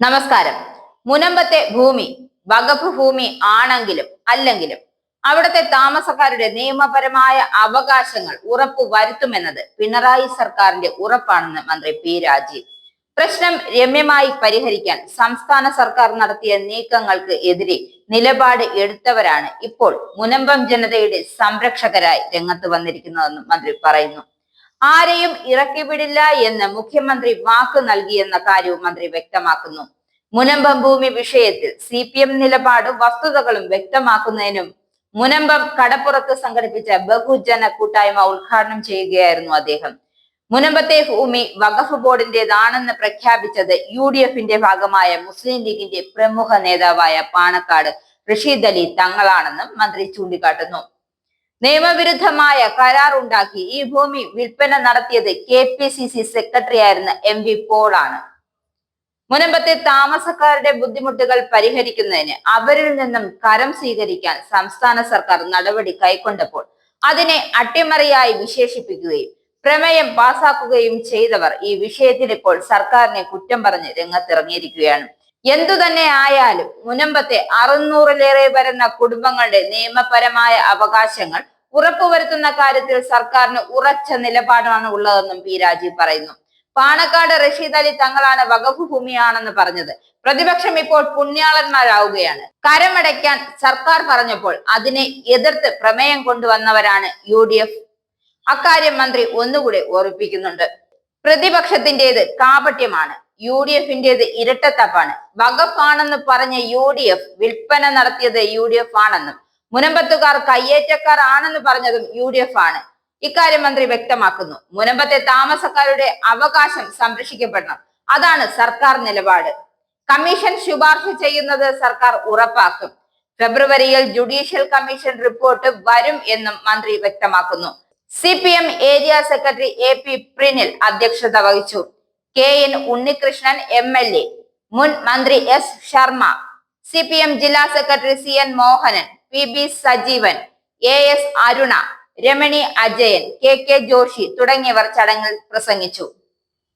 നമസ്കാരം. മുനമ്പത്തെ ഭൂമി വഖഫ് ഭൂമി ആണെങ്കിലും അല്ലെങ്കിലും അവിടുത്തെ താമസക്കാരുടെ നിയമപരമായ അവകാശങ്ങൾ ഉറപ്പുവരുത്തുമെന്നത് പിണറായി സർക്കാരിന്റെ ഉറപ്പാണെന്ന് മന്ത്രി പി രാജീവ്. പ്രശ്നം രമ്യമായി പരിഹരിക്കാൻ സംസ്ഥാന സർക്കാർ നടത്തിയ നീക്കങ്ങൾക്ക് എതിരെ നിലപാട് എടുത്തവരാണ് ഇപ്പോൾ മുനമ്പം ജനതയുടെ സംരക്ഷകരായി രംഗത്ത് വന്നിരിക്കുന്നതെന്നും മന്ത്രി പറയുന്നു. ആരെയും ഇറക്കിവിടില്ല എന്ന് മുഖ്യമന്ത്രി വാക്ക് നൽകിയെന്ന കാര്യവും മന്ത്രി വ്യക്തമാക്കുന്നു. മുനമ്പം ഭൂമി വിഷയത്തിൽ CPM നിലപാട് വസ്തുതകളും വ്യക്തമാക്കുന്നതിനും മുനമ്പം കടപ്പുറത്ത് സംഘടിപ്പിച്ച ബഹുജന കൂട്ടായ്മ ഉദ്ഘാടനം ചെയ്യുകയായിരുന്നു അദ്ദേഹം. മുനമ്പത്തെ ഭൂമി വഖഫ് ബോർഡിന്റേതാണെന്ന് പ്രഖ്യാപിച്ചത് UDFന്റെ ഭാഗമായ മുസ്ലിം ലീഗിന്റെ പ്രമുഖ നേതാവായ പാണക്കാട് റഷീദ് അലി തങ്ങളാണെന്നും മന്ത്രി ചൂണ്ടിക്കാട്ടുന്നു. നിയമവിരുദ്ധമായ കരാർ ഉണ്ടാക്കി ഈ ഭൂമി വിൽപ്പന നടത്തിയത് KPCC സെക്രട്ടറി ആയിരുന്ന MV പോൾ ആണ്. മുനമ്പത്തെ താമസക്കാരുടെ ബുദ്ധിമുട്ടുകൾ പരിഹരിക്കുന്നതിന് അവരിൽ നിന്നും കരം സ്വീകരിക്കാൻ സംസ്ഥാന സർക്കാർ നടപടി കൈക്കൊണ്ടപ്പോൾ അതിനെ അട്ടിമറിയായി വിശേഷിപ്പിക്കുകയും പ്രമേയം പാസാക്കുകയും ചെയ്തവർ ഈ വിഷയത്തിൽ ഇപ്പോൾ സർക്കാരിനെ കുറ്റം പറഞ്ഞ് രംഗത്തിറങ്ങിയിരിക്കുകയാണ്. എന്തുതന്നെ ആയാലും മുനമ്പത്തെ 600-ലേറെ വരുന്ന കുടുംബങ്ങളുടെ നിയമപരമായ അവകാശങ്ങൾ ഉറപ്പുവരുത്തുന്ന കാര്യത്തിൽ സർക്കാരിന് ഉറച്ച നിലപാടാണ് ഉള്ളതെന്നും പി രാജീവ് പറയുന്നു. പാണക്കാട് റഷീദ് അലി തങ്ങളാണ് വഖഫ് ഭൂമിയാണെന്ന് പറഞ്ഞത്. പ്രതിപക്ഷം ഇപ്പോൾ പുണ്യാളന്മാരാവുകയാണ്. കരമടയ്ക്കാൻ സർക്കാർ പറഞ്ഞപ്പോൾ അതിനെ എതിർത്ത് പ്രമേയം കൊണ്ടുവന്നവരാണ് UDF. അക്കാര്യം മന്ത്രി ഒന്നുകൂടെ ഓർമ്മിപ്പിക്കുന്നുണ്ട്. പ്രതിപക്ഷത്തിന്റേത് കാപട്യമാണ്, UDFന്റേത് ഇരട്ടത്തപ്പാണ്. വഖഫ് ആണെന്ന് പറഞ്ഞ UDF വിൽപ്പന നടത്തിയത് UDF ആണെന്നും മുനമ്പത്തുകാർ കയ്യേറ്റക്കാർ ആണെന്ന് പറഞ്ഞതും UDF ആണ്. ഇക്കാര്യം മന്ത്രി വ്യക്തമാക്കുന്നു. മുനമ്പത്തെ താമസക്കാരുടെ അവകാശം സംരക്ഷിക്കപ്പെടണം, അതാണ് സർക്കാർ നിലപാട്. കമ്മീഷൻ ശുപാർശ ചെയ്യുന്നത് സർക്കാർ ഉറപ്പാക്കും. ഫെബ്രുവരിയിൽ ജുഡീഷ്യൽ കമ്മീഷൻ റിപ്പോർട്ട് വരും എന്നും മന്ത്രി വ്യക്തമാക്കുന്നു. CPM area secretary AP Prinil അധ്യക്ഷത വഹിച്ചു. KN ഉണ്ണികൃഷ്ണൻ MLA, മുൻ മന്ത്രി S ശർമ്മ, CPM ജില്ലാ secretary CN Mohanan, PB Sajeevan, AS Aruna, Ramani Ajayan, KK Joshi തുടങ്ങിയവർ ചടങ്ങിൽ പ്രസംഗിച്ചു.